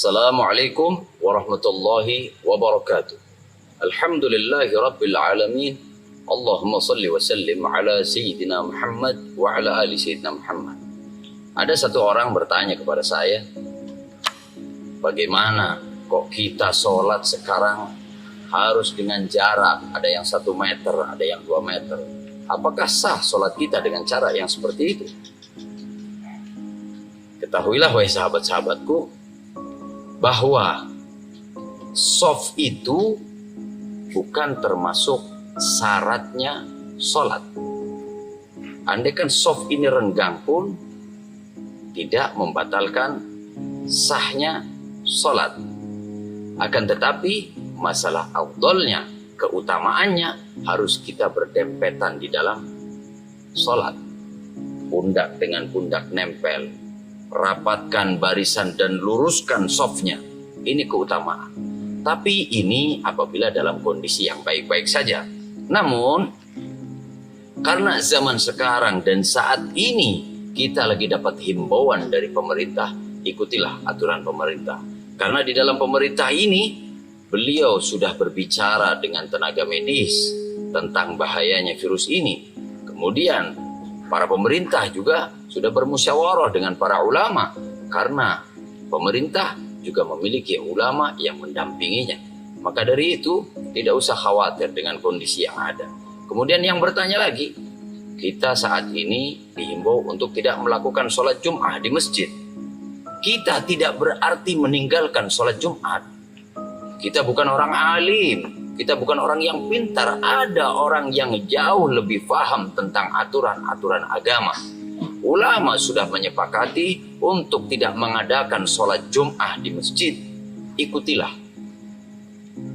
Assalamualaikum warahmatullahi wabarakatuh. Alhamdulillahi rabbil alamin. Allahumma salli wa sallim ala Sayyidina Muhammad wa ala ali Sayyidina Muhammad. Ada satu orang bertanya kepada saya, bagaimana kok kita sholat sekarang harus dengan jarak, ada yang 1 meter, ada yang 2 meter. Apakah sah sholat kita dengan cara yang seperti itu? Ketahuilah wahai sahabat-sahabatku, bahwa shaf itu bukan termasuk syaratnya sholat. Andaikan shaf ini renggang pun tidak membatalkan sahnya sholat. Akan tetapi masalah afdolnya, keutamaannya harus kita berdempetan di dalam sholat. Pundak dengan pundak nempel, rapatkan barisan dan luruskan shafnya. Ini keutamaan. Tapi ini apabila dalam kondisi yang baik-baik saja. Namun, karena zaman sekarang dan saat ini kita lagi dapat himbauan dari pemerintah, ikutilah aturan pemerintah. Karena di dalam pemerintah ini, beliau sudah berbicara dengan tenaga medis tentang bahayanya virus ini. Kemudian, para pemerintah juga sudah bermusyawarah dengan para ulama, karena pemerintah juga memiliki ulama yang mendampinginya. Maka dari itu tidak usah khawatir dengan kondisi yang ada. Kemudian yang bertanya lagi, kita saat ini dihimbau untuk tidak melakukan sholat Jum'ah di masjid. Kita tidak berarti meninggalkan sholat Jum'at. Kita bukan orang alim, kita bukan orang yang pintar. Ada orang yang jauh lebih paham tentang aturan-aturan agama. Ulama sudah menyepakati untuk tidak mengadakan sholat Jum'ah di masjid. Ikutilah.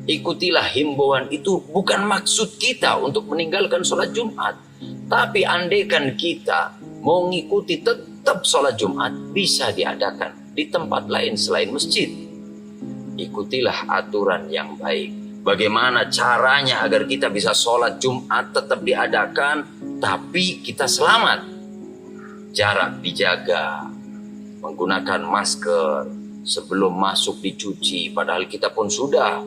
Ikutilah himbauan itu. Bukan maksud kita untuk meninggalkan sholat Jum'at. Tapi andaikan kita mau mengikuti tetap sholat Jum'at, bisa diadakan di tempat lain selain masjid. Ikutilah aturan yang baik. Bagaimana caranya agar kita bisa sholat Jum'at tetap diadakan, tapi kita selamat. Jarak dijaga, menggunakan masker, sebelum masuk dicuci, padahal kita pun sudah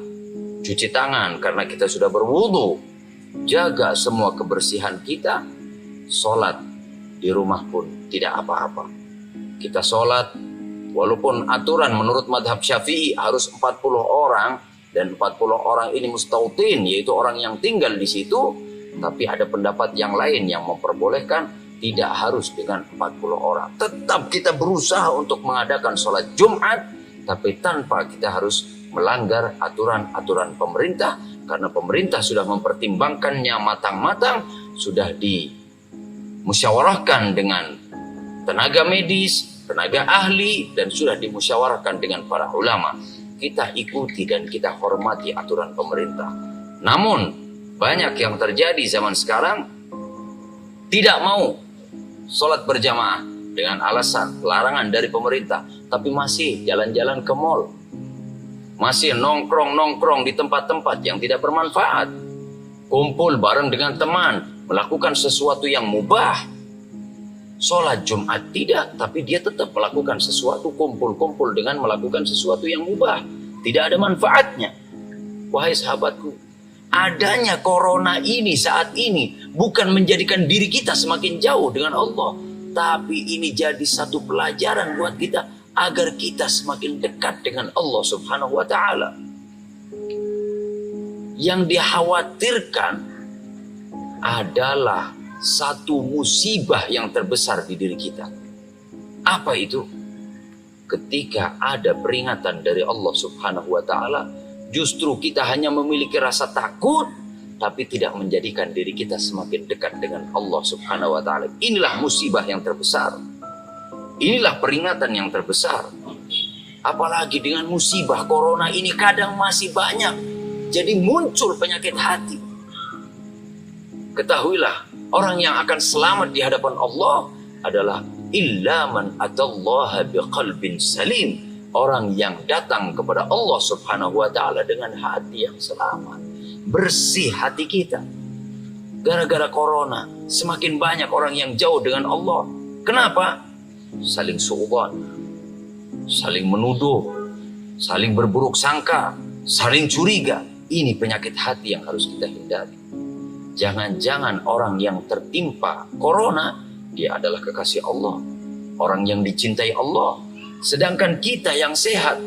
cuci tangan karena kita sudah berwudu. Jaga semua kebersihan kita. Sholat di rumah pun tidak apa-apa. Kita sholat, walaupun aturan menurut madhab Syafi'i harus 40 orang, dan 40 orang ini mustautin, yaitu orang yang tinggal di situ, tapi ada pendapat yang lain yang memperbolehkan tidak harus dengan 40 orang. Tetap kita berusaha untuk mengadakan sholat Jum'at, tapi tanpa kita harus melanggar aturan-aturan pemerintah, karena pemerintah sudah mempertimbangkannya matang-matang, sudah dimusyawarahkan dengan tenaga medis, tenaga ahli, dan sudah dimusyawarahkan dengan para ulama. Kita ikuti dan kita hormati aturan pemerintah. Namun, banyak yang terjadi zaman sekarang tidak mau sholat berjamaah dengan alasan larangan dari pemerintah, tapi masih jalan-jalan ke mall, masih nongkrong-nongkrong di tempat-tempat yang tidak bermanfaat, kumpul bareng dengan teman, melakukan sesuatu yang mubah. Sholat Jumat tidak, tapi dia tetap melakukan sesuatu, kumpul-kumpul dengan melakukan sesuatu yang mubah, tidak ada manfaatnya. Wahai sahabatku, adanya corona ini saat ini bukan menjadikan diri kita semakin jauh dengan Allah, tapi ini jadi satu pelajaran buat kita agar kita semakin dekat dengan Allah Subhanahu wa Ta'ala. Yang dikhawatirkan adalah satu musibah yang terbesar di diri kita. Apa itu? Ketika ada peringatan dari Allah Subhanahu wa Ta'ala, justru kita hanya memiliki rasa takut, tapi tidak menjadikan diri kita semakin dekat dengan Allah Subhanahu wa Ta'ala. Inilah musibah yang terbesar. Inilah peringatan yang terbesar. Apalagi dengan musibah corona ini kadang masih banyak jadi muncul penyakit hati. Ketahuilah, orang yang akan selamat di hadapan Allah adalah illa man atallaha biqalbin salim. Orang yang datang kepada Allah Subhanahu wa Ta'ala dengan hati yang selamat, bersih hati kita. Gara-gara corona semakin banyak orang yang jauh dengan Allah. Kenapa? Saling suudzon, saling menuduh, saling berburuk sangka, saling curiga. Ini penyakit hati yang harus kita hindari. Jangan-jangan orang yang tertimpa corona, dia adalah kekasih Allah, orang yang dicintai Allah. Sedangkan kita yang sehat,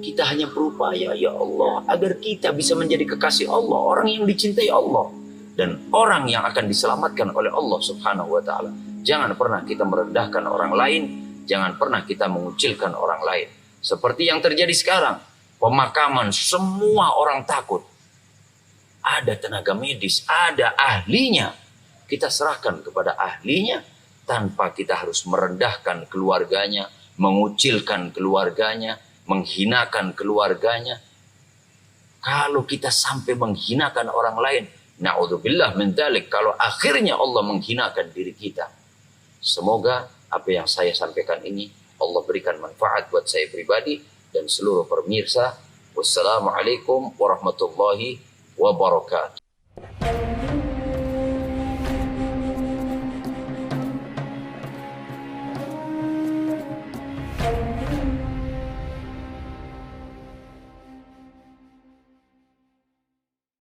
kita hanya berupaya, ya Allah, agar kita bisa menjadi kekasih Allah, orang yang dicintai Allah, dan orang yang akan diselamatkan oleh Allah Subhanahu wa Ta'ala. Jangan pernah kita merendahkan orang lain, jangan pernah kita mengucilkan orang lain. Seperti yang terjadi sekarang, pemakaman, semua orang takut. Ada tenaga medis, ada ahlinya. Kita serahkan kepada ahlinya tanpa kita harus merendahkan keluarganya, mengucilkan keluarganya, menghinakan keluarganya. Kalau kita sampai menghinakan orang lain, na'udzubillah min dzalik, kalau akhirnya Allah menghinakan diri kita. Semoga apa yang saya sampaikan ini Allah berikan manfaat buat saya pribadi dan seluruh pemirsa. Wassalamualaikum warahmatullahi wabarakatuh.